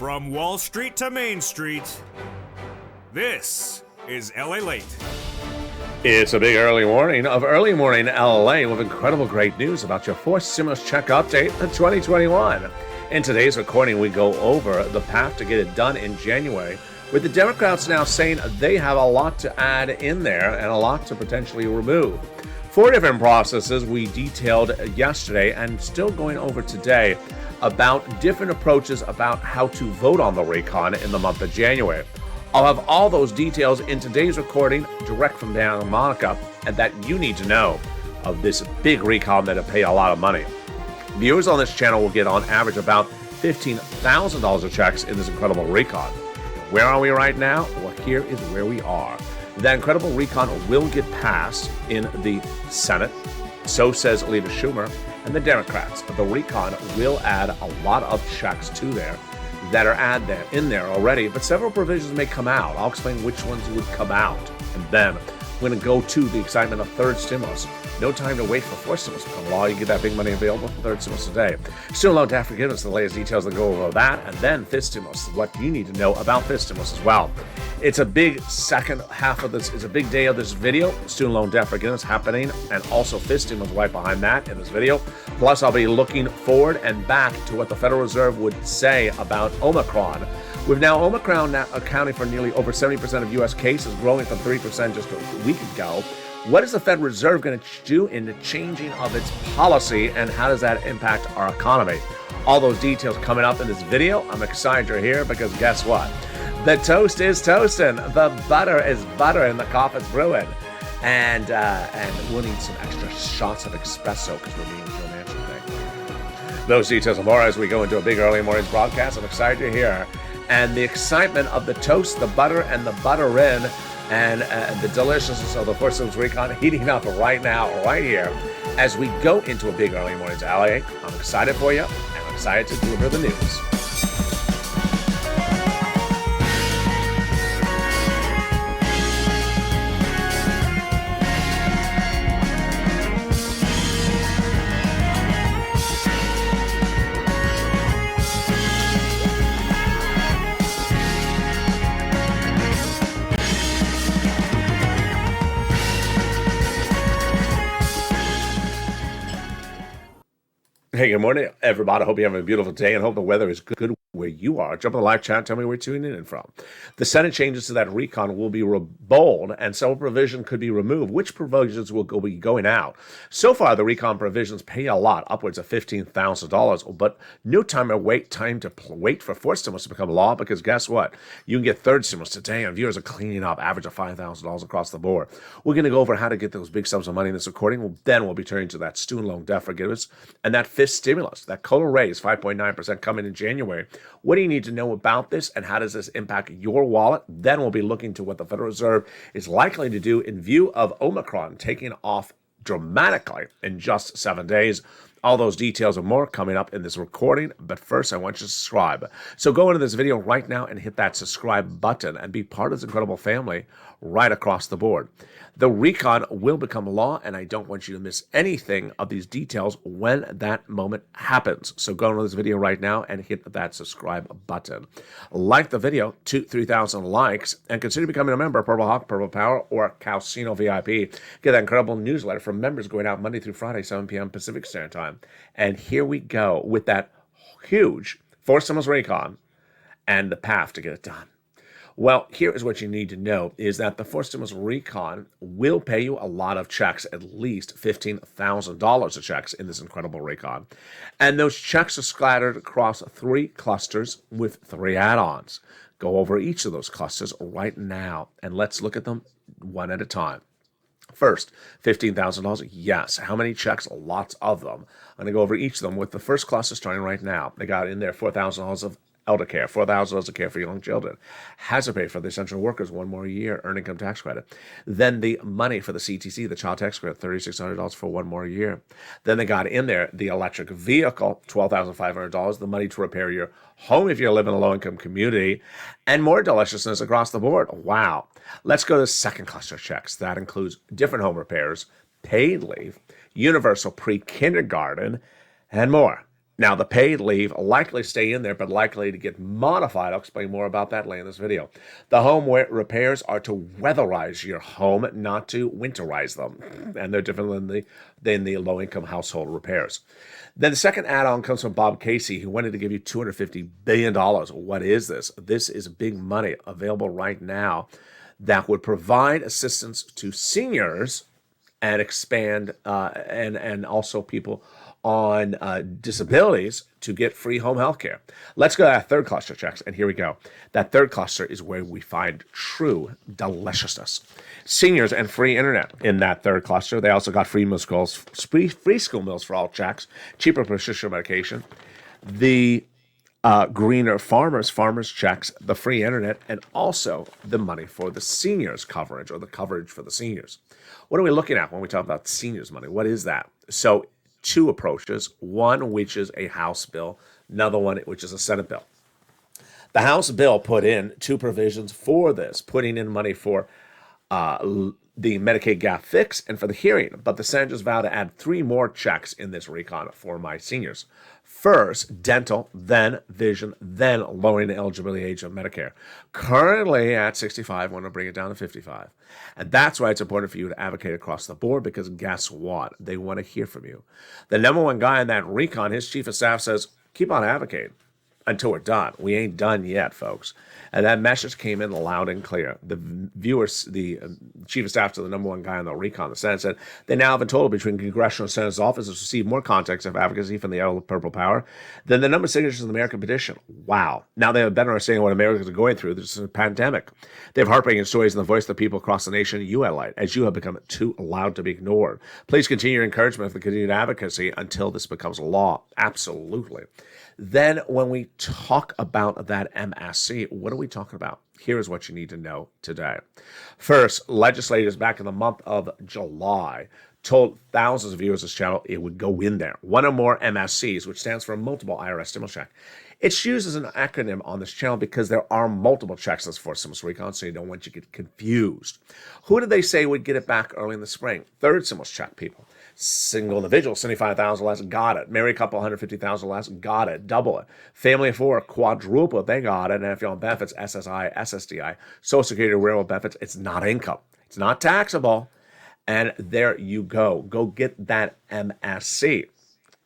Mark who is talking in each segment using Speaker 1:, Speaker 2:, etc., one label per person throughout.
Speaker 1: From Wall Street to Main Street, this is LALATE.
Speaker 2: It's a big early morning of Early Morning LA with incredible great news about your fourth stimulus check update in 2021. In today's recording, we go over the path to get it done in January, with the Democrats now saying they have a lot to add in there and a lot to potentially remove. 4 different processes we detailed yesterday and still going over today about different approaches about how to vote on the recon in the month of January. I'll have all those details in today's recording direct from Dan and Monica, and that you need to know of this big recon that'll pay a lot of money. Viewers on this channel will get on average about $15,000 of checks in this incredible recon. Where are we right now? Well, here is where we are. That incredible recon will get passed in the Senate, so says Leader Schumer, and the Democrats. The recon will add a lot of checks to there that are in there already, but several provisions may come out. I'll explain which ones would come out. And then we're going to go to the excitement of third stimulus. No time to wait for fourth stimulus to become law. You get that big money available for third stimulus today. Student loan debt forgiveness, the latest details that go over that. And then fifth stimulus, what you need to know about fifth stimulus as well. It's a big second half of this, it's a big day of this video. Student loan debt forgiveness happening, and also fifth stimulus right behind that in this video. Plus, I'll be looking forward and back to what the Federal Reserve would say about Omicron. With now Omicron now accounting for nearly over 70% of U.S. cases, growing from 3% just a week ago. What is the Federal Reserve going to do in the changing of its policy, and how does that impact our economy? All those details coming up in this video. I'm excited you're here because guess what? The toast is toasting, the butter is buttering, the coffee's brewing, and we'll need some extra shots of espresso because we're being Joe Manchin today. Those details and more as we go into a big early morning's broadcast. I'm excited you're here. And the excitement of the toast, the butter, and the butterin', and the deliciousness of the fourth stimulus recon heating up right now, right here, as we go into a big early morning's LA. I'm excited for you, and I'm excited to deliver the news. Hey, good morning, everybody. I hope you're having a beautiful day and hope the weather is good where you are. Jump in the live chat. Tell me where you're tuning in from. The Senate changes to that recon will be bold, and several provisions could be removed. Which provisions will be going out? So far, the recon provisions pay a lot, upwards of $15,000, but no time to wait for fourth stimulus to become law, because guess what? You can get third stimulus today, and viewers are cleaning up, average of $5,000 across the board. We're going to go over how to get those big sums of money in this recording. Then we'll be turning to that student loan debt forgiveness and that fifth stimulus, that COLA raise, 5.9% coming in January. What do you need to know about this, and how does this impact your wallet? Then we'll be looking to what the Federal Reserve is likely to do in view of Omicron taking off dramatically in just 7 days. All those details and more coming up in this recording. But first, I want you to subscribe. So go into this video right now and hit that subscribe button and be part of this incredible family right across the board. The recon will become law, and I don't want you to miss anything of these details when that moment happens. So go into this video right now and hit that subscribe button. Like the video, 3,000 likes, and consider becoming a member of Purple Hawk, Purple Power, or Calcino VIP. Get that incredible newsletter from members going out Monday through Friday, 7 p.m. Pacific Standard Time. And here we go with that huge fourth stimulus recon and the path to get it done. Well, here is what you need to know is that the fourth stimulus recon will pay you a lot of checks, at least $15,000 of checks in this incredible recon. And those checks are scattered across 3 clusters with 3 add-ons. Go over each of those clusters right now, and let's look at them one at a time. First, $15,000. Yes. How many checks? Lots of them. I'm going to go over each of them with the first cluster starting right now. They got in there $4,000 of elder care, $4,000 of care for young children. Hazard pay for the essential workers, 1 more year, earned income tax credit. Then the money for the CTC, the child tax credit, $3,600 for 1 more year. Then they got in there the electric vehicle, $12,500, the money to repair your home if you live in a low-income community, and more deliciousness across the board. Wow. Let's go to the second cluster of checks. That includes different home repairs, paid leave, universal pre-kindergarten, and more. Now, the paid leave likely stay in there, but likely to get modified. I'll explain more about that later in this video. The home repairs are to weatherize your home, not to winterize them. And they're different than the low-income household repairs. Then the second add-on comes from Bob Casey, who wanted to give you $250 billion. What is this? This is big money available right now that would provide assistance to seniors and expand and also people on disabilities to get free home health care. Let's go to that third cluster checks, and here we go. That third cluster is where we find true deliciousness. Seniors and free internet in that third cluster. They also got free school meals for all checks, cheaper prescription medication, the greener farmers checks, the free internet, and also the money for the seniors coverage, or the coverage for the seniors. What are we looking at when we talk about seniors money? What is that? So two approaches, one which is a House bill, another one which is a Senate bill. The House bill put in two provisions for this, putting in money for the Medicaid gap fix and for the hearing, but the senators vow to add three more checks in this recon for my seniors. First, dental, then vision, then lowering the eligibility age of Medicare. Currently at 65, want to bring it down to 55. And that's why it's important for you to advocate across the board, because guess what? They want to hear from you. The number one guy in that recon, his chief of staff says, keep on advocating until we're done. We ain't done yet, folks. And that message came in loud and clear. The viewers, the chief of staff to the number one guy on the recon, the Senate, said they now have a total between congressional and Senate's offices received more context of advocacy from the yellow purple power than the number of signatures in the American petition. Wow. Now they have a better understanding of what Americans are going through. This is a pandemic. They have heartbreaking stories in the voice of the people across the nation you highlight, as you have become too loud to be ignored. Please continue your encouragement for continued advocacy until this becomes law. Absolutely. Then when we talk about that MSC, what are we talking about? Here is what you need to know today. First, legislators back in the month of July told thousands of viewers of this channel it would go in there. One or more MSCs, which stands for multiple IRS stimulus check. It's used as an acronym on this channel because there are multiple checks for stimulus recon, so you don't want you to get confused. Who did they say would get it back early in the spring? Third stimulus check people. Single individual, 75,000 less, got it. Married couple, 150,000 less, got it. Double it. Family of four, quadruple, they got it. And if you're on benefits, SSI, SSDI, Social Security, railroad benefits, it's not income. It's not taxable. And there you go. Go get that MSC.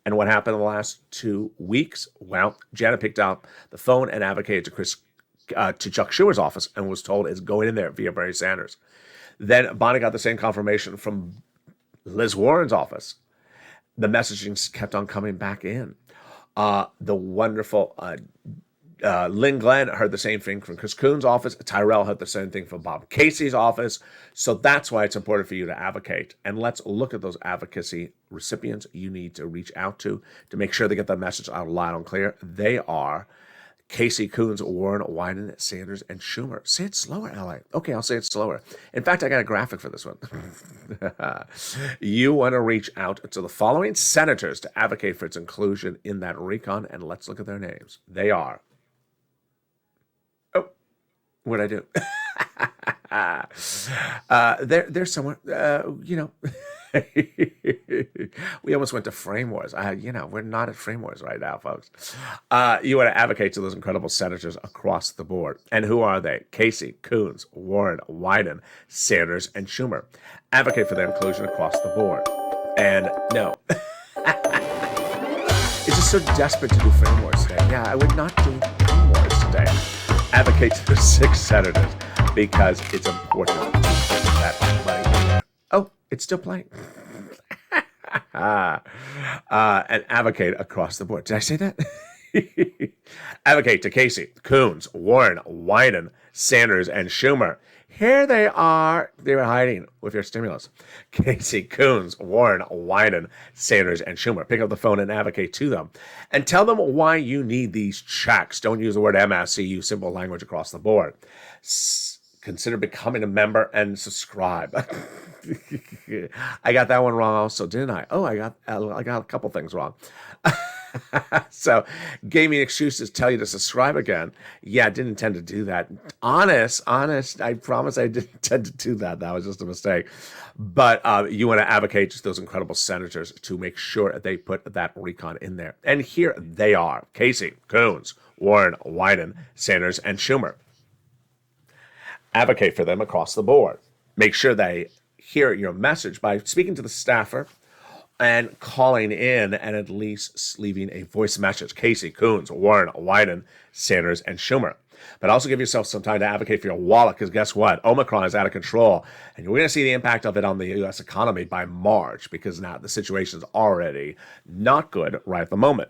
Speaker 2: And what happened in the last 2 weeks? Well, Janet picked up the phone and advocated to Chuck Schumer's office and was told it's going in there via Bernie Sanders. Then Bonnie got the same confirmation from Liz Warren's office. The messaging kept on coming back in. The wonderful Lynn Glenn heard the same thing from Chris Coon's office. Tyrell heard the same thing from Bob Casey's office. So that's why it's important for you to advocate. And let's look at those advocacy recipients you need to reach out to make sure they get the message out loud and clear. They are Casey, Coons, Warren, Wyden, Sanders, and Schumer. Say it slower, L.A. Okay, I'll say it slower. In fact, I got a graphic for this one. You want to reach out to the following senators to advocate for its inclusion in that recon, and let's look at their names. They are... Oh, what'd I do? They're somewhere, we almost went to frame wars. We're not at frame wars right now, folks. You want to advocate to those incredible senators across the board. And who are they? Casey, Coons, Warren, Wyden, Sanders, and Schumer. Advocate for their inclusion across the board. And no. It's just so desperate to do frame wars today. Yeah, I would not do frame wars today. Advocate to the 6 senators because it's important to get that money in there. Oh, it's still playing. And advocate across the board. Did I say that? Advocate to Casey, Coons, Warren, Wyden, Sanders, and Schumer. Here they are. They were hiding with your stimulus. Casey, Coons, Warren, Wyden, Sanders, and Schumer. Pick up the phone and advocate to them. And tell them why you need these checks. Don't use the word MSC. Use simple language across the board. Consider becoming a member and subscribe. I got that one wrong also, didn't I? Oh, I got a couple things wrong. So gave me an excuse to tell you to subscribe again. Yeah, I didn't intend to do that. Honest, I promise I didn't intend to do that. That was just a mistake. But you want to advocate just those incredible senators to make sure they put that recon in there. And here they are: Casey, Coons, Warren, Wyden, Sanders, and Schumer. Advocate for them across the board. Make sure they hear your message by speaking to the staffer and calling in and at least leaving a voice message. Casey, Coons, Warren, Wyden, Sanders, and Schumer. But also give yourself some time to advocate for your wallet, because guess what? Omicron is out of control, and we're going to see the impact of it on the U.S. economy by March, because now the situation is already not good right at the moment.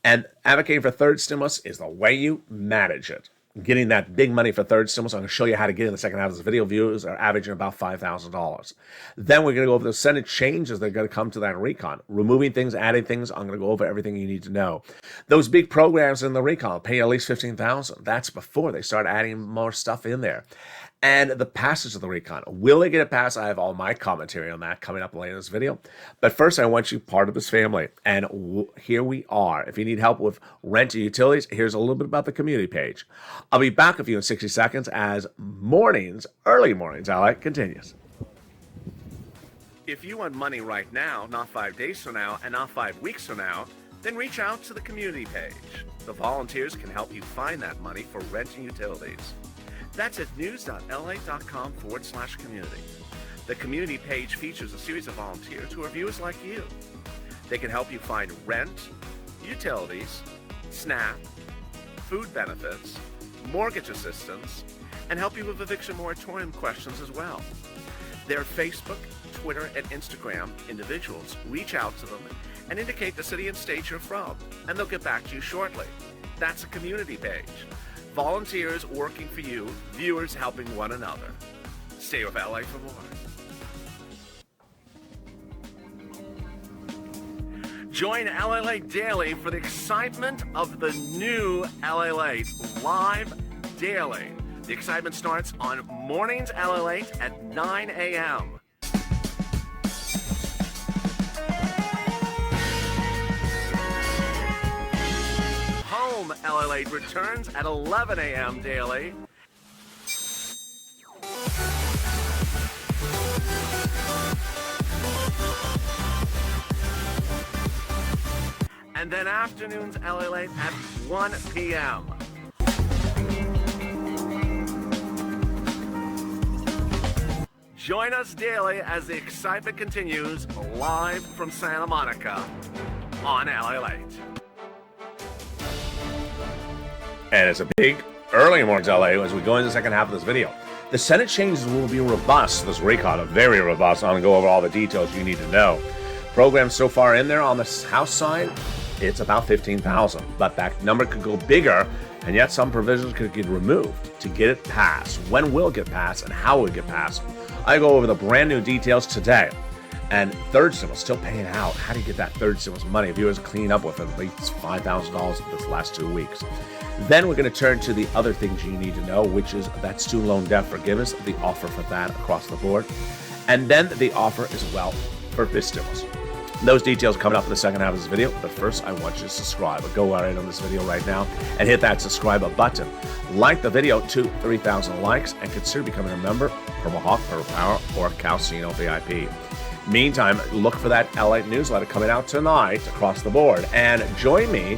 Speaker 2: And advocating for third stimulus is the way you manage it. Getting that big money for third stimulus, I'm going to show you how to get in the second half of this video. Views are averaging about $5,000. Then we're going to go over the Senate changes that are going to come to that recon. Removing things, adding things. I'm going to go over everything you need to know. Those big programs in the recon pay at least $15,000. That's before they start adding more stuff in there. And the passage of the recon. Will they get it passed? I have all my commentary on that coming up later in this video. But first, I want you part of this family. And here we are. If you need help with rent and utilities, here's a little bit about the community page. I'll be back with you in 60 seconds as early mornings, LA continues. If you want money right now, not 5 days from now, and not 5 weeks from now, then reach out to the community page. The volunteers can help you find that money for rent and utilities. That's at news.la.com/community. The community page features a series of volunteers who are viewers like you. They can help you find rent, utilities, SNAP, food benefits, mortgage assistance, and help you with eviction moratorium questions as well. Their Facebook, Twitter, and Instagram individuals reach out to them and indicate the city and state you're from, and they'll get back to you shortly. That's a community page. Volunteers working for you, viewers helping one another. Stay with LA for more. Join LALATE Daily for the excitement of the new LALATE live daily. The excitement starts on mornings LALATE at 9 a.m. Home LALATE returns at 11 a.m. daily. And then afternoons LALATE at 1 p.m. Join us daily as the excitement continues live from Santa Monica on LALATE. And it's a big early mornings LA as we go into the second half of this video. The Senate changes will be robust. This recon, very robust. I'm going to go over all the details you need to know. Programs so far in there on the House side, it's about 15,000, but that number could go bigger, and yet some provisions could get removed to get it passed. When will it get passed and how will it get passed? I go over the brand new details today. And third stimulus still paying out. How do you get that third stimulus money? Viewers clean up with at least $5,000 this last 2 weeks. Then we're going to turn to the other things you need to know, which is that student loan debt forgiveness, the offer for that across the board, and then the offer as well for this stimulus. Those details coming up in the second half of this video, but first I want you to subscribe. Go right on this video right now and hit that subscribe button. Like the video to 3,000 likes and consider becoming a member, Purple Hawk, Purple Power, or Calcino VIP. Meantime, look for that LA newsletter coming out tonight across the board. And join me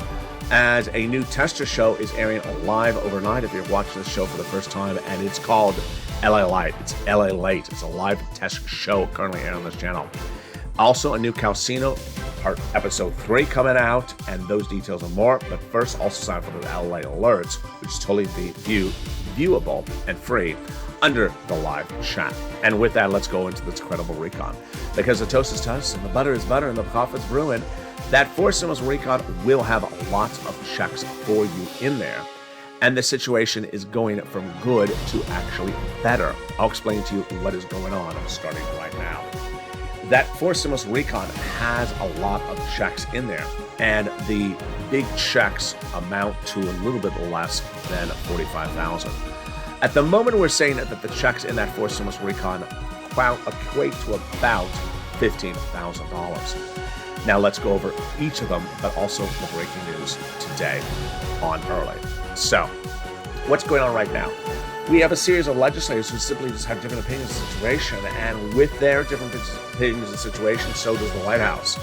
Speaker 2: as a new tester show is airing live overnight if you're watching this show for the first time, and it's called LALATE. It's LALATE. It's a live test show currently airing on this channel. Also, a new Calcino episode 3 coming out, and those details and more. But first, also sign up for the LA Alerts, which is totally viewable and free under the live chat. And with that, let's go into this credible recon. Because the toast is toast, and the butter is butter, and the coffee's brewing, that fourth stimulus recon will have lots of checks for you in there. And the situation is going from good to actually better. I'll explain to you what is going on. I'm starting right now. That fourth stimulus recon has a lot of checks in there, and the big checks amount to a little bit less than 45,000. At the moment, we're saying that the checks in that fourth stimulus recon equate to about $15,000. Now let's go over each of them, but also the breaking news today on Early. So, what's going on right now? We have a series of legislators who simply just have different opinions of the situation, and with their different opinions of the situation, so does the White House.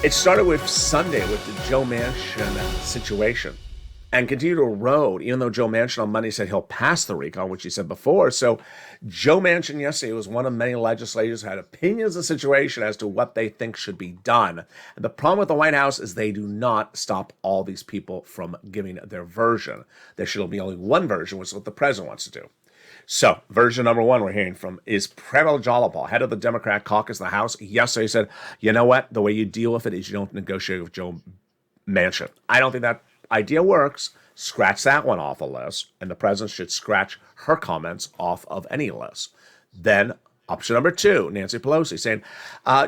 Speaker 2: It started with Sunday with the Joe Manchin situation and continued to erode, even though Joe Manchin on Monday said he'll pass the recall, which he said before. So Joe Manchin yesterday was one of many legislators who had opinions of the situation as to what they think should be done. And the problem with the White House is they do not stop all these people from giving their version. There should be only one version, which is what the president wants to do. So, version number one we're hearing from is Premal Jalapal, head of the Democrat caucus in the House. Yesterday he said, you know what? The way you deal with it is you don't negotiate with Joe Manchin. I don't think that idea works. Scratch that one off the list, and the president should scratch her comments off of any list. Then, option number two, Nancy Pelosi saying,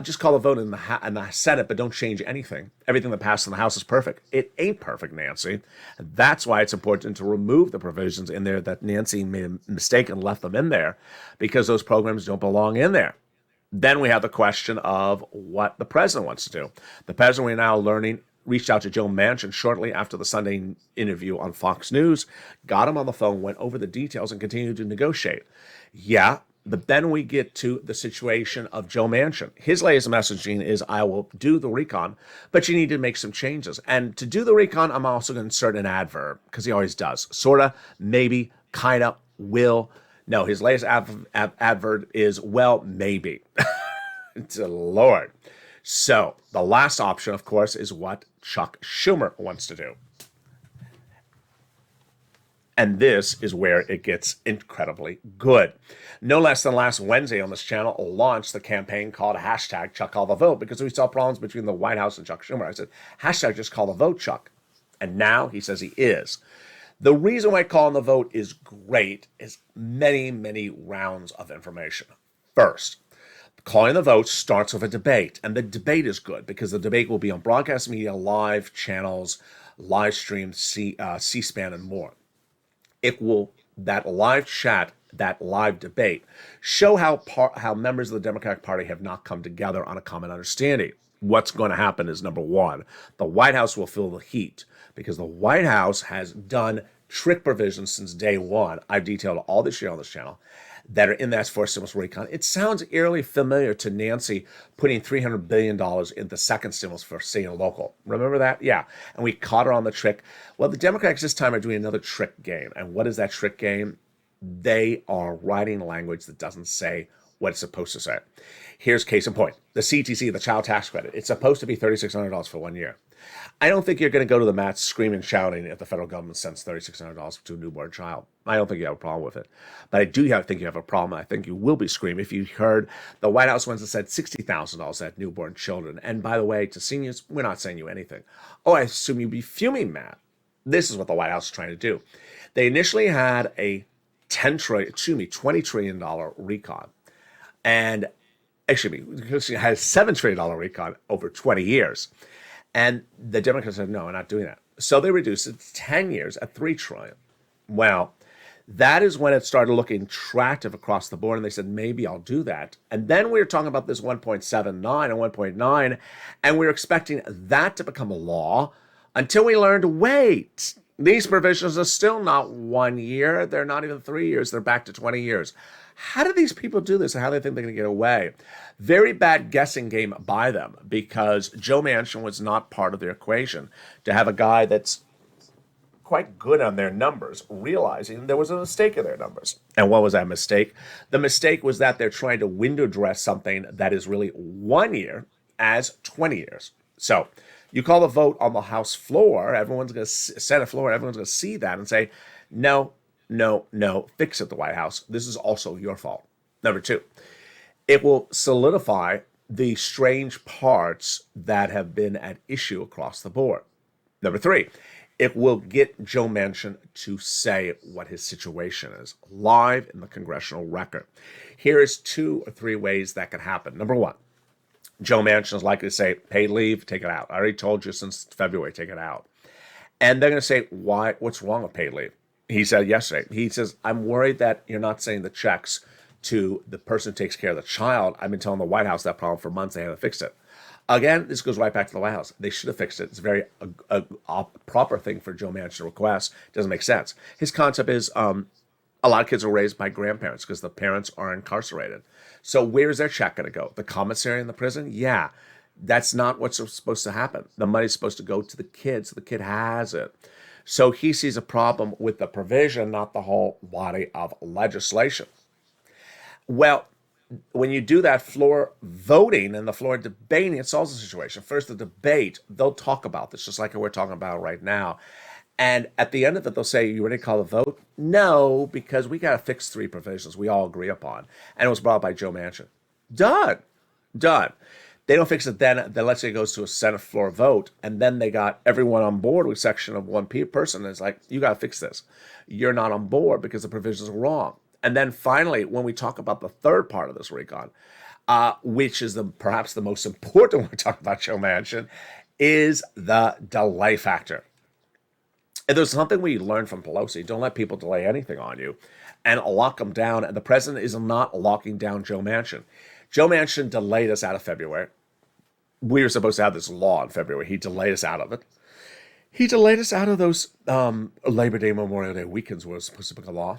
Speaker 2: just call a vote in the Senate, but don't change anything. Everything that passed in the House is perfect. It ain't perfect, Nancy. That's why it's important to remove the provisions in there that Nancy made a mistake and left them in there, because those programs don't belong in there. Then we have the question of what the president wants to do. The president, we're now learning, reached out to Joe Manchin shortly after the Sunday interview on Fox News, got him on the phone, went over the details, and continued to negotiate. Yeah, but then we get to the situation of Joe Manchin. His latest messaging is, I will do the recon, but you need to make some changes. And to do the recon, I'm also going to insert an adverb, because he always does. Sorta, maybe, kinda, will. No, his latest adverb is, well, maybe. Dear Lord. So, the last option, of course, is what Chuck Schumer wants to do. And this is where it gets incredibly good. No less than last Wednesday on this channel launched the campaign called hashtag Chuck Call the Vote, because we saw problems between the White House and Chuck Schumer. I said, hashtag just call the vote, Chuck. And now he says he is. The reason why calling the vote is great is many, many rounds of information. First, calling the vote starts with a debate, and the debate is good because the debate will be on broadcast media, live channels, live stream, C-SPAN, and more. It will, that live chat, that live debate, show how members of the Democratic Party have not come together on a common understanding. What's going to happen is, number one, the White House will feel the heat because the White House has done trick provisions since day one. I've detailed all this year on this channel that are in that fourth stimulus recon. It sounds eerily familiar to Nancy putting $300 billion in the second stimulus for state and local. Remember that? Yeah. And we caught her on the trick. Well, the Democrats this time are doing another trick game. And what is that trick game? They are writing language that doesn't say what it's supposed to say. Here's case in point. The CTC, the child tax credit, it's supposed to be $3,600 for 1 year. I don't think you're going to go to the mat screaming and shouting if the federal government sends $3,600 to a newborn child. I don't think you have a problem with it. But I do think you have a problem. I think you will be screaming if you heard the White House ones that said $60,000 at newborn children. And by the way, to seniors, we're not saying you anything. Oh, I assume you'd be fuming, Matt. This is what the White House is trying to do. They initially had a $20 trillion recon. And actually, it had a $7 trillion recon over 20 years. And the Democrats said, no, we're not doing that. So they reduced it to 10 years at $3 trillion. Well, that is when it started looking attractive across the board. And they said, maybe I'll do that. And then we were talking about this 1.79 and 1.9. And we were expecting that to become a law until we learned, wait, these provisions are still not 1 year. They're not even 3 years. They're back to 20 years. How do these people do this and how do they think they're going to get away? Very bad guessing game by them because Joe Manchin was not part of their equation. To have a guy that's quite good on their numbers, realizing there was a mistake in their numbers. And what was that mistake? The mistake was that they're trying to window dress something that is really 1 year as 20 years. So you call the vote on the House floor, everyone's going to, Senate floor, everyone's going to see that and say, no, fix it, the White House. This is also your fault. Number two, it will solidify the strange parts that have been at issue across the board. Number three, it will get Joe Manchin to say what his situation is live in the congressional record. Here is 2 or 3 ways that could happen. Number one, Joe Manchin is likely to say, paid leave, take it out. I already told you since February, take it out. And they're going to say, why? What's wrong with paid leave? He said yesterday, he says, I'm worried that you're not sending the checks to the person who takes care of the child. I've been telling the White House that problem for months. They haven't fixed it. Again, this goes right back to the White House. They should have fixed it. It's a very a proper thing for Joe Manchin to request. Doesn't make sense. His concept is a lot of kids are raised by grandparents because the parents are incarcerated. So where's their check going to go? The commissary in the prison? Yeah, that's not what's supposed to happen. The money's supposed to go to the kid, so the kid has it. So he sees a problem with the provision, not the whole body of legislation. Well, when you do that floor voting and the floor debating, it solves the situation. First, the debate, they'll talk about this, just like we're talking about right now. And at the end of it, they'll say, you ready to call the vote? No, because we got to fix 3 provisions we all agree upon. And it was brought up by Joe Manchin. Done. Done. They don't fix it then let's say it goes to a Senate floor vote, and then they got everyone on board with section of one person. And it's like, you got to fix this. You're not on board because the provisions are wrong. And then finally, when we talk about the third part of this recon, which is perhaps the most important when we talk about Joe Manchin, is the delay factor. And there's something we learned from Pelosi. Don't let people delay anything on you and lock them down. And the president is not locking down Joe Manchin. Joe Manchin delayed us out of February. We were supposed to have this law in February. He delayed us out of it. He delayed us out of those Labor Day, Memorial Day weekends where it was supposed to become a law.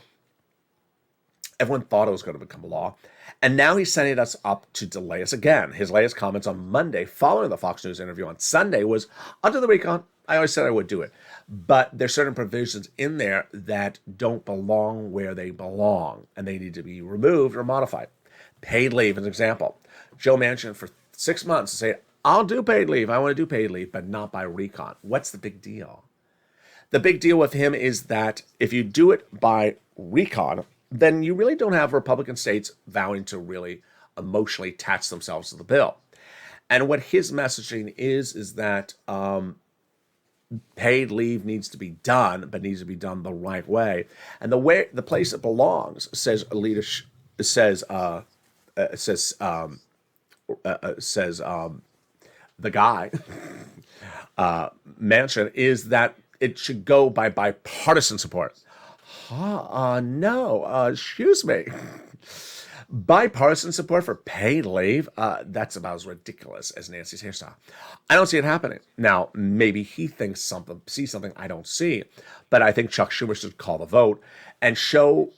Speaker 2: Everyone thought it was going to become a law. And now he's sending us up to delay us again. His latest comments on Monday, following the Fox News interview on Sunday, was, I'll do the recon. I always said I would do it. But there's certain provisions in there that don't belong where they belong, and they need to be removed or modified. Paid leave, as an example. Joe Manchin for 6 months said, I'll do paid leave. I want to do paid leave, but not by recon. What's the big deal? The big deal with him is that if you do it by recon, then you really don't have Republican states vowing to really emotionally attach themselves to the bill. And what his messaging is that paid leave needs to be done, but needs to be done the right way. And the place it belongs, says leadership, says the guy, Manchin, is that it should go by bipartisan support. No, excuse me. Bipartisan support for paid leave, that's about as ridiculous as Nancy's hairstyle. I don't see it happening. Now, maybe he sees something I don't see, but I think Chuck Schumer should call the vote and show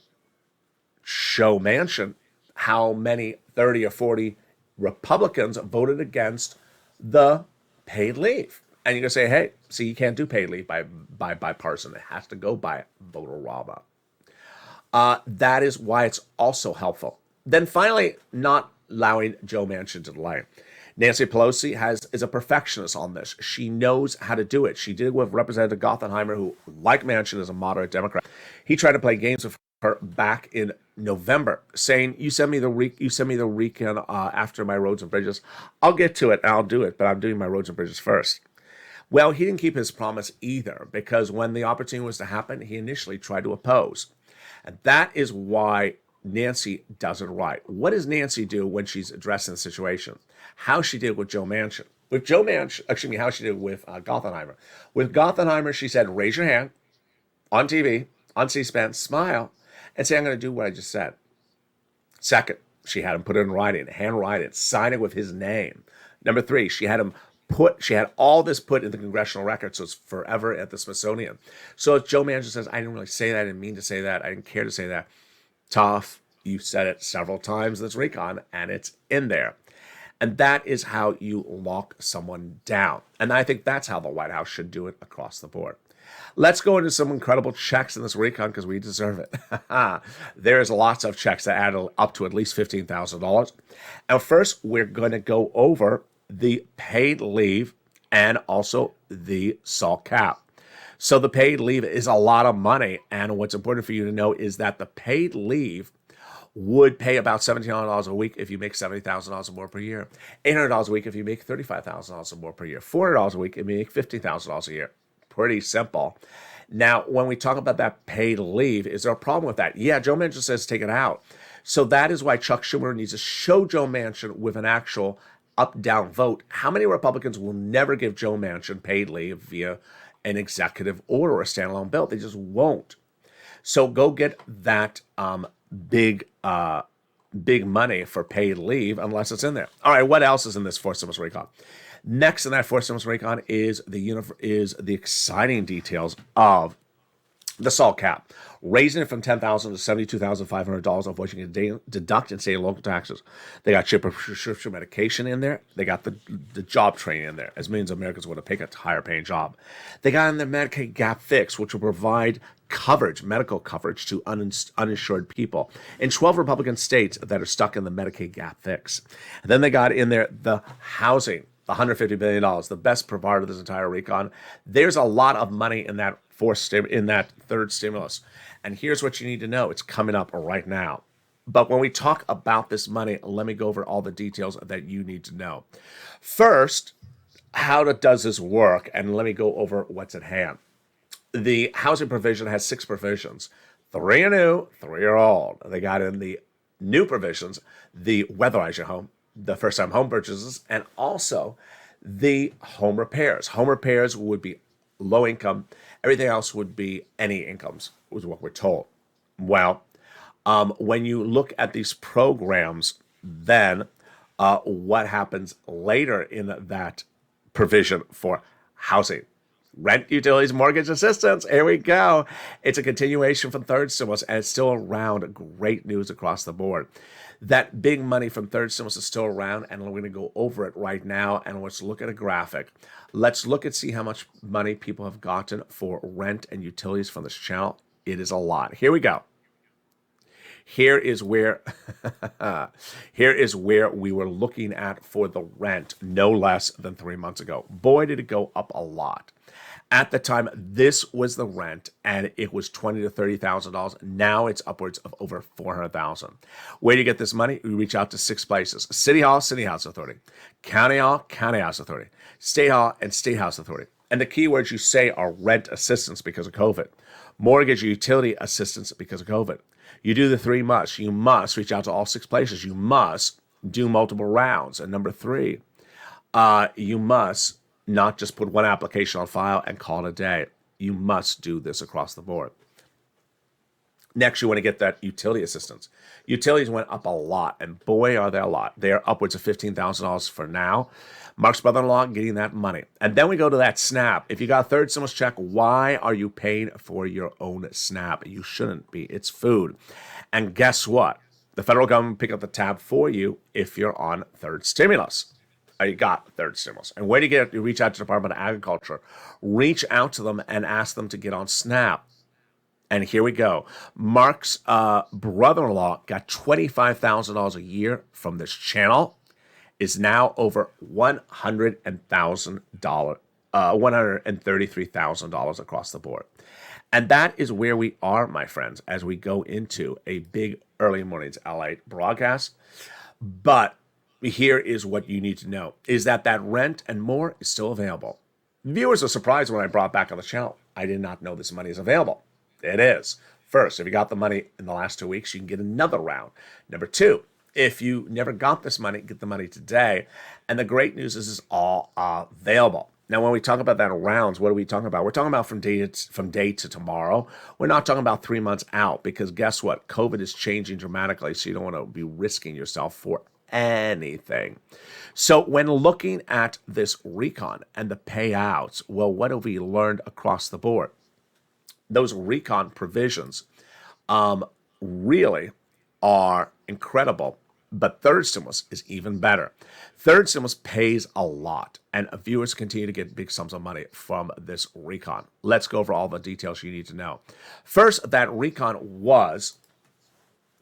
Speaker 2: Manchin how many 30 or 40 Republicans voted against the paid leave. And you're going to say, hey, see, you can't do paid leave by bipartisan. It has to go by voter-rama. That is why it's also helpful. Then finally, not allowing Joe Manchin to delay. Nancy Pelosi is a perfectionist on this. She knows how to do it. She did it with Representative Gothenheimer, who, like Manchin, is a moderate Democrat. He tried to play games with her back in November, saying, "You send me the recon after my roads and bridges. I'll get to it and I'll do it, but I'm doing my roads and bridges first." Well, he didn't keep his promise either, because when the opportunity was to happen, he initially tried to oppose. And that is why Nancy does it right. What does Nancy do when she's addressing the situation? How she did with Joe Manchin. With Joe Manchin, how she did with Gothenheimer. With Gothenheimer, she said, raise your hand on TV, on C-SPAN, smile, and say, I'm going to do what I just said. Second, she had him put it in writing, handwrite it, sign it with his name. Number 3, she had all this put in the congressional record, so it's forever at the Smithsonian. So if Joe Manchin says, I didn't really say that, I didn't mean to say that, I didn't care to say that, tough, you said it several times in this recon, and it's in there. And that is how you lock someone down. And I think that's how the White House should do it across the board. Let's go into some incredible checks in this recon because we deserve it. There's lots of checks that add up to at least $15,000. And first, we're going to go over the paid leave and also the SALT cap. So the paid leave is a lot of money. And what's important for you to know is that the paid leave would pay about $1,700 a week if you make $70,000 or more per year, $800 a week if you make $35,000 or more per year, $400 a week if you make $50,000 a year. Pretty simple. Now, when we talk about that paid leave, is there a problem with that? Yeah, Joe Manchin says take it out. So that is why Chuck Schumer needs to show Joe Manchin with an actual up-down vote. How many Republicans will never give Joe Manchin paid leave via an executive order or a standalone bill? They just won't. So go get that big big money for paid leave unless it's in there. All right, what else is in this fourth stimulus recon? Next in that fourth stimulus recon is the exciting details of the SALT cap, raising it from $10,000 to $72,500, of which you can deduct in state and local taxes. They got cheaper prescription medication in there. They got the job training in there, as millions of Americans want to pick a higher paying job. They got in the Medicaid gap fix, which will provide coverage, medical coverage to uninsured people in 12 Republican states that are stuck in the Medicaid gap fix. And then they got in there the housing, the $150 billion, the best part of this entire recon. There's a lot of money in that third stimulus. And here's what you need to know. It's coming up right now. But when we talk about this money, let me go over all the details that you need to know. First, how does this work? And let me go over what's at hand. The housing provision has 6 provisions. 3 are new, 3 are old. They got in the new provisions, the weatherize your home, the first-time home purchases, and also the home repairs. Home repairs would be low income. Everything else would be any incomes, was what we're told. Well, when you look at these programs, then what happens later in that provision for housing? Rent, utilities, mortgage assistance. Here we go. It's a continuation from third stimulus, and it's still around. Great news across the board. That big money from third stimulus is still around, and we're going to go over it right now. And let's look at a graphic. Let's look and see how much money people have gotten for rent and utilities from this channel. It is a lot. Here we go. Here is where we were looking at for the rent no less than 3 months ago. Boy, did it go up a lot. At the time, this was the rent, and it was $20,000 to $30,000. Now it's upwards of over $400,000. Where do you get this money? We reach out to 6 places: City Hall, City House Authority; County Hall, County House Authority; State Hall, and State House Authority. And the keywords you say are rent assistance because of COVID, mortgage or utility assistance because of COVID. You do the 3 musts. You must reach out to all 6 places. You must do multiple rounds. And number 3, you must not just put one application on file and call it a day. You must do this across the board. Next, you want to get that utility assistance. Utilities went up a lot, and boy, are they a lot. They're upwards of $15,000 for now. Mark's brother-in-law getting that money. And then we go to that SNAP. If you got a third stimulus check, why are you paying for your own SNAP? You shouldn't be. It's food. And guess what? The federal government will pick up the tab for you if you're on third stimulus. You got third stimulus. And where do you get it? You reach out to the Department of Agriculture. Reach out to them and ask them to get on SNAP. And here we go. Mark's brother-in-law got $25,000 a year from this channel. Is now over $133,000 across the board. And that is where we are, my friends, as we go into a big early mornings LALATE broadcast. But here is what you need to know, is that rent and more is still available. Viewers are surprised when I brought back on the channel. I did not know this money is available. It is. First, if you got the money in the last 2 weeks, you can get another round. Number 2, if you never got this money, get the money today. And the great news is it's all available. Now, when we talk about that rounds, what are we talking about? We're talking about from day to tomorrow. We're not talking about 3 months out, because guess what? COVID is changing dramatically, so you don't want to be risking yourself for anything. So when looking at this recon and the payouts, well, what have we learned across the board? Those recon provisions really are incredible, but third stimulus is even better. Third stimulus pays a lot, and viewers continue to get big sums of money from this recon. Let's go over all the details you need to know. First, that recon was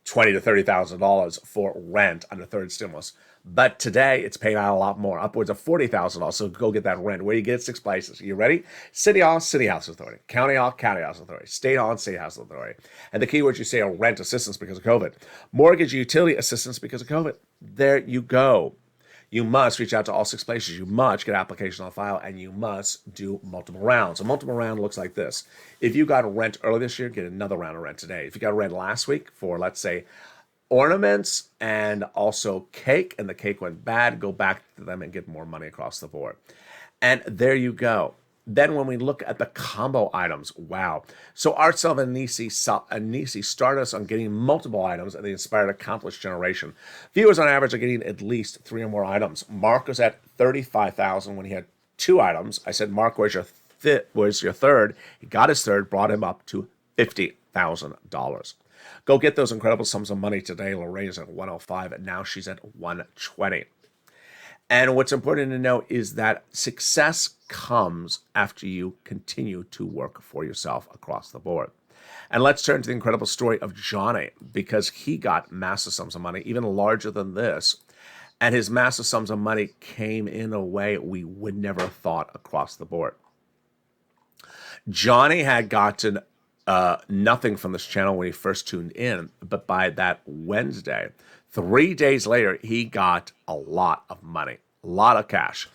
Speaker 2: $20,000 to $30,000 for rent under third stimulus. But today, it's paying out a lot more, upwards of $40,000. So go get that rent. Where you get it? 6 places. You ready? City Hall, City House Authority; County Hall, County House Authority; State Hall, and State House Authority. And the keywords you say are rent assistance because of COVID, mortgage utility assistance because of COVID. There you go. You must reach out to all 6 places. You must get an application on file, and you must do multiple rounds. A multiple round looks like this. If you got rent early this year, get another round of rent today. If you got rent last week for, let's say, ornaments and also cake, and the cake went bad, go back to them and get more money across the board. And there you go. Then when we look at the combo items, wow. So Art Silva and Nisi started us on getting multiple items, and they inspired a countless generation. Viewers on average are getting at least 3 or more items. Mark was at 35,000 when he had 2 items. I said, Mark, where's your third? He got his third, brought him up to $50,000. Go get those incredible sums of money today. Lorraine's at 105, and now she's at 120. And what's important to know is that success comes after you continue to work for yourself across the board. And let's turn to the incredible story of Johnny, because he got massive sums of money, even larger than this. And his massive sums of money came in a way we would never have thought across the board. Johnny had gotten nothing from this channel when he first tuned in, but by that Wednesday, 3 days later, he got a lot of money, a lot of cash.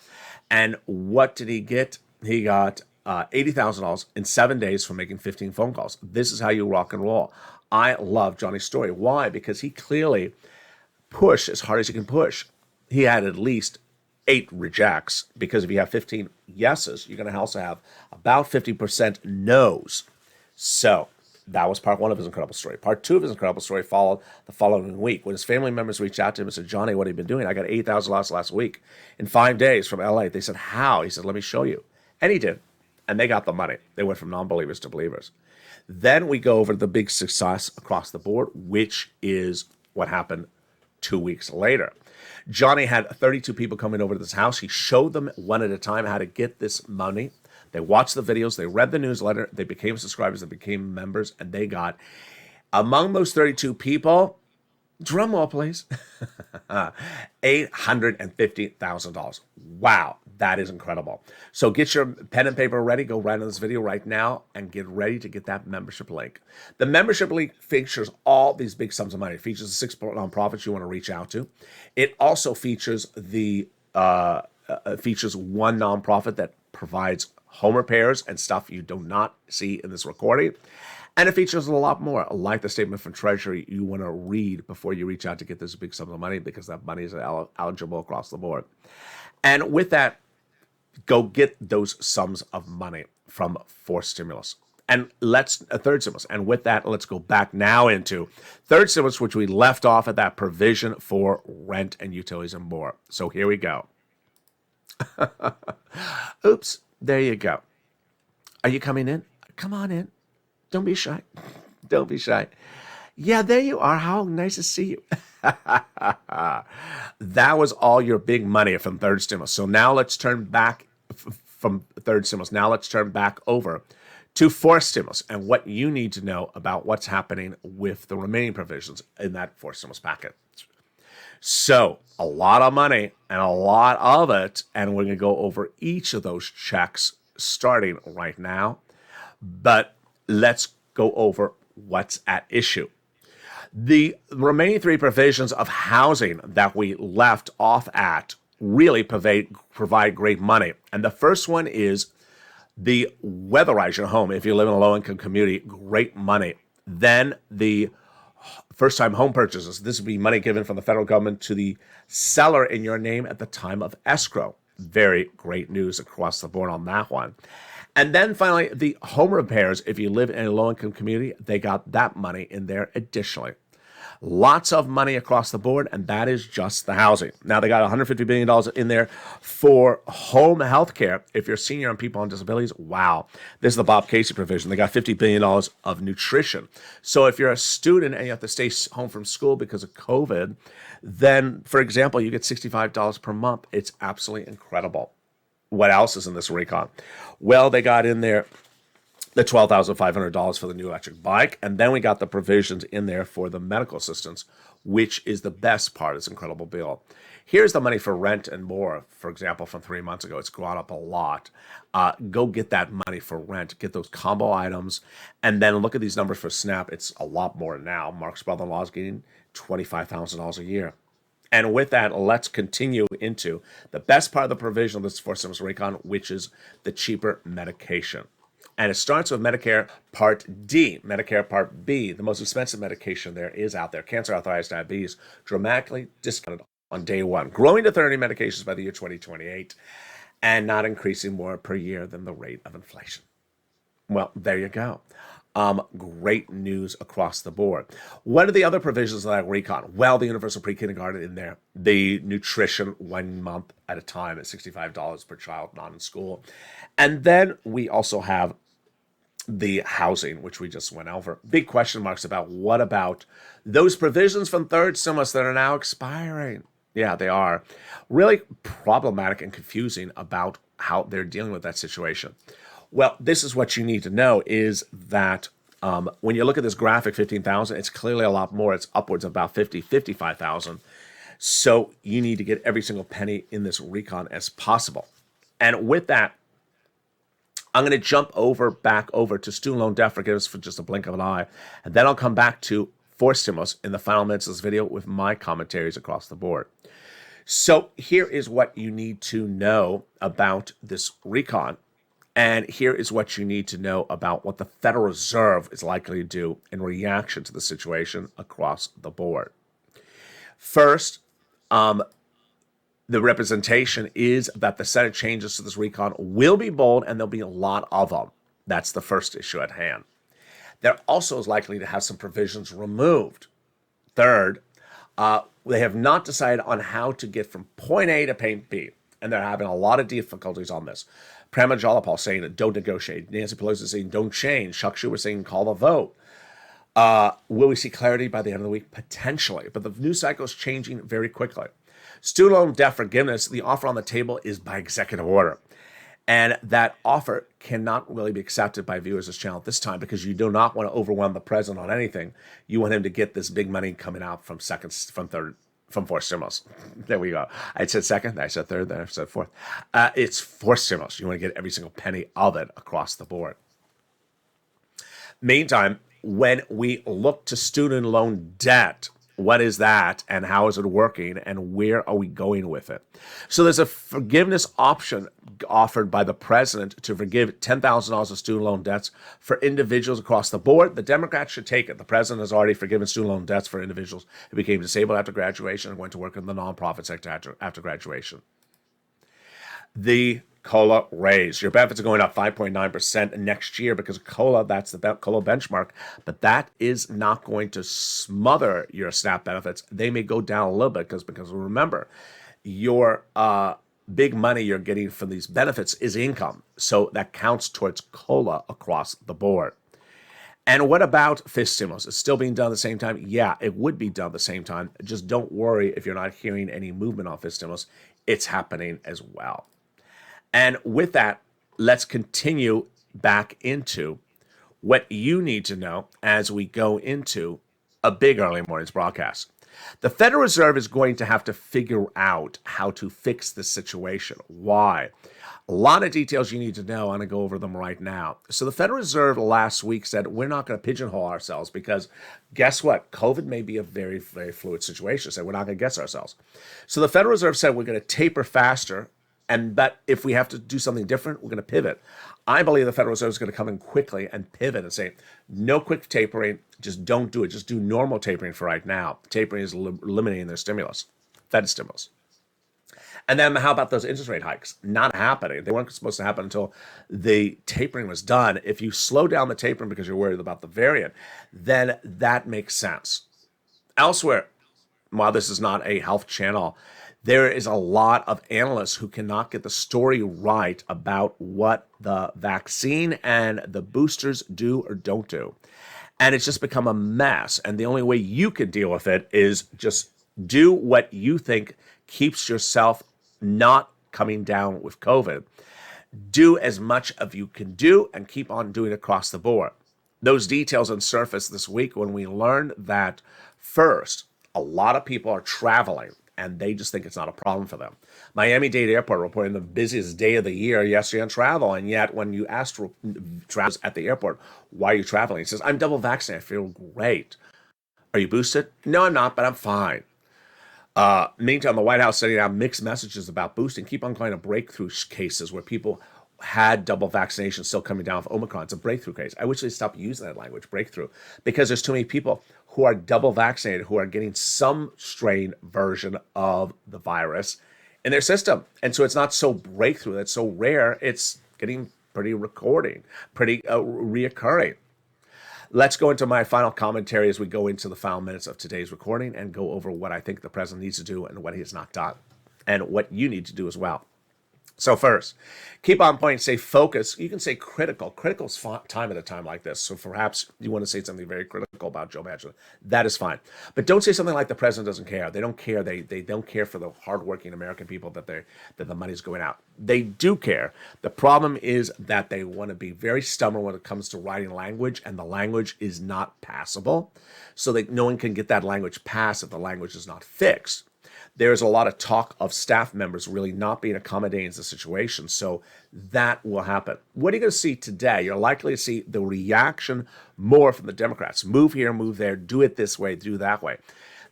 Speaker 2: And what did he get? He got $80,000 in 7 days for making 15 phone calls. This is how you rock and roll. I love Johnny's story. Why? Because he clearly pushed as hard as he can push. He had at least 8 rejects, because if you have 15 yeses, you're going to also have about 50% no's. So that was part 1 of his incredible story. Part 2 of his incredible story followed the following week when his family members reached out to him and said, Johnny, what have you been doing? I got $8,000 last week in 5 days from LA. They said, how? He said, let me show you. And he did. And they got the money. They went from non-believers to believers. Then we go over to the big success across the board, which is what happened 2 weeks later. Johnny had 32 people coming over to this house. He showed them one at a time how to get this money. They watched the videos, they read the newsletter, they became subscribers, they became members, and they got, among those 32 people, drum roll please, $850,000. Wow, that is incredible. So get your pen and paper ready, go right on this video right now, and get ready to get that membership link. The membership link features all these big sums of money. It features the 6 nonprofits you want to reach out to. It also features features one nonprofit that provides home repairs and stuff you do not see in this recording. And it features a lot more, like the statement from Treasury you want to read before you reach out to get this big sum of money, because that money is eligible across the board. And with that, go get those sums of money from fourth stimulus. And third stimulus. And with that, let's go back now into third stimulus, which we left off at that provision for rent and utilities and more. So here we go. Oops, there you go. Are you coming in? Come on in. Don't be shy. Don't be shy. Yeah, there you are. How nice to see you. That was all your big money from third stimulus. So now let's turn back from third stimulus. Now let's turn back over to fourth stimulus and what you need to know about what's happening with the remaining provisions in that fourth stimulus packet. So a lot of money and a lot of it, and we're going to go over each of those checks starting right now. But let's go over what's at issue. The remaining 3 provisions of housing that we left off at really provide great money. And the first one is the weatherize your home. If you live in a low-income community, great money. Then the first-time home purchases. This would be money given from the federal government to the seller in your name at the time of escrow. Very great news across the board on that one. And then finally, the home repairs. If you live in a low-income community, they got that money in there additionally. Lots of money across the board, and that is just the housing. Now, they got $150 billion in there for home health care. If you're a senior and people on disabilities, wow. This is the Bob Casey provision. They got $50 billion of nutrition. So if you're a student and you have to stay home from school because of COVID, then, for example, you get $65 per month. It's absolutely incredible. What else is in this recon? Well, they got in there the $12,500 for the new electric bike. And then we got the provisions in there for the medical assistance, which is the best part of this incredible bill. Here's the money for rent and more. For example, from 3 months ago, it's gone up a lot. Go get that money for rent. Get those combo items. And then look at these numbers for SNAP. It's a lot more now. Mark's brother-in-law is getting $25,000 a year. And with that, let's continue into the best part of the provision of this fourth stimulus recon, which is the cheaper medication. And it starts with Medicare Part D. Medicare Part B, the most expensive medication there is out there, cancer, arthritis, diabetes, dramatically discounted on day one, growing to 30 medications by the year 2028. and not increasing more per year than the rate of inflation. Well, there you go. Great news across the board. What are the other provisions of that recon? Well, the universal pre-kindergarten in there, the nutrition 1 month at a time at $65 per child not in school. And then we also have the housing, which we just went over. Big question marks about what about those provisions from third stimulus that are now expiring? Yeah, they are. Really problematic and confusing about how they're dealing with that situation. Well, this is what you need to know is that when you look at this graphic, 15,000, it's clearly a lot more. It's upwards of about 55,000. So you need to get every single penny in this recon as possible. And with that, I'm going to jump back over to student loan debt forgiveness for just a blink of an eye. And then I'll come back to forced stimulus in the final minutes of this video with my commentaries across the board. So here is what you need to know about this recon. And here is what you need to know about what the Federal Reserve is likely to do in reaction to the situation across the board. First, the representation is that the Senate changes to this recon will be bold, and there'll be a lot of them. That's the first issue at hand. There also is likely to have some provisions removed. Third, they have not decided on how to get from point A to point B, and they're having a lot of difficulties on this. Pramila Jayapal saying don't negotiate. Nancy Pelosi saying don't change. Chuck Schumer saying call the vote. Will we see clarity by the end of the week? Potentially, but the news cycle is changing very quickly. Student loan debt forgiveness, the offer on the table is by executive order. And that offer cannot really be accepted by viewers of this channel at this time because you do not want to overwhelm the president on anything. You want him to get this big money coming out from fourth stimulus. There we go. I said second, I said third, then I said fourth. It's fourth stimulus. You want to get every single penny of it across the board. Meantime, when we look to student loan debt, what is that and how is it working and where are we going with it? So there's a forgiveness option offered by the president to forgive $10,000 of student loan debts for individuals across the board. The Democrats should take it. The president has already forgiven student loan debts for individuals who became disabled after graduation and went to work in the nonprofit sector after graduation. The COLA raise. Your benefits are going up 5.9% next year because of COLA. That's the COLA benchmark. But that is not going to smother your SNAP benefits. They may go down a little bit because remember, your big money you're getting from these benefits is income. So that counts towards COLA across the board. And what about fifth stimulus? It's still being done at the same time? Yeah, it would be done at the same time. Just don't worry if you're not hearing any movement on fifth stimulus. It's happening as well. And with that, let's continue back into what you need to know as we go into a big early mornings broadcast. The Federal Reserve is going to have to figure out how to fix this situation. Why? A lot of details you need to know. I'm going to go over them right now. So the Federal Reserve last week said we're not going to pigeonhole ourselves because guess what? COVID may be a very, very fluid situation. So we're not going to guess ourselves. So the Federal Reserve said we're going to taper faster. But if we have to do something different, we're going to pivot. I believe the Federal Reserve is going to come in quickly and pivot and say, no quick tapering, just don't do it. Just do normal tapering for right now. Tapering is eliminating their stimulus, Fed stimulus. And then how about those interest rate hikes? Not happening. They weren't supposed to happen until the tapering was done. If you slow down the tapering because you're worried about the variant, then that makes sense. Elsewhere, while this is not a health channel, there is a lot of analysts who cannot get the story right about what the vaccine and the boosters do or don't do. And it's just become a mess. And the only way you can deal with it is just do what you think keeps yourself not coming down with COVID. Do as much as you can do and keep on doing it across the board. Those details unsurfaced this week when we learned that first, a lot of people are traveling and they just think it's not a problem for them. Miami-Dade Airport reporting the busiest day of the year yesterday on travel, and yet when you ask travelers at the airport, why are you traveling? He says, I'm double vaccinated, I feel great. Are you boosted? No, I'm not, but I'm fine. Meantime, the White House sending out mixed messages about boosting. Keep on going to breakthrough cases where people had double vaccination still coming down with Omicron. It's a breakthrough case. I wish they'd stop using that language, breakthrough, because there's too many people who are double vaccinated who are getting some strain version of the virus, in their system. And so it's not so breakthrough, that's so rare, it's getting pretty reoccurring. Let's go into my final commentary as we go into the final minutes of today's recording and go over what I think the president needs to do and what he has not done, and what you need to do as well. So first, keep on point, say focus. You can say critical. Critical is time at a time like this. So perhaps you want to say something very critical about Joe Manchin. That is fine. But don't say something like the president doesn't care. They don't care. They don't care for the hardworking American people that the money's going out. They do care. The problem is that they want to be very stubborn when it comes to writing language, and the language is not passable. So that no one can get that language passed if the language is not fixed. There's a lot of talk of staff members really not being accommodating to the situation. So that will happen. What are you going to see today? You're likely to see the reaction more from the Democrats. Move here, move there, do it this way, do that way.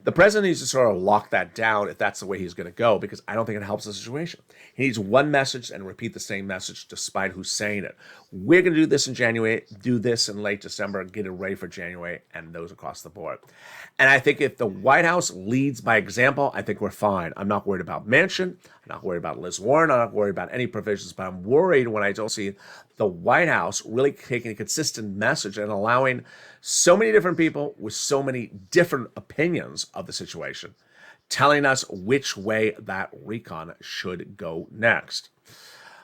Speaker 2: The president needs to sort of lock that down if that's the way he's going to go, because I don't think it helps the situation. He needs one message and repeat the same message despite who's saying it. We're going to do this in January, do this in late December, get it ready for January, and those across the board. And I think if the White House leads by example, I think we're fine. I'm not worried about Manchin. I'm not worried about Liz Warren. I'm not worried about any provisions, but I'm worried when I don't see the White House really taking a consistent message and allowing so many different people with so many different opinions of the situation, telling us which way that recon should go next.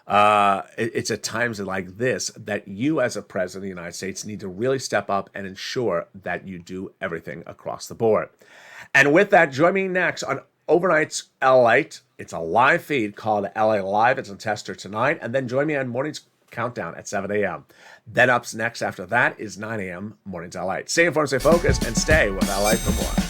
Speaker 2: It's at times like this that you as a president of the United States need to really step up and ensure that you do everything across the board. And with that, join me next on Overnight's LALATE. It's a live feed called LA Live. It's on Tester tonight. And then join me on Morning's Countdown at 7 a.m. Then up next after that is 9 a.m. Morning's LALATE. Stay informed, stay focused, and stay with LA for more.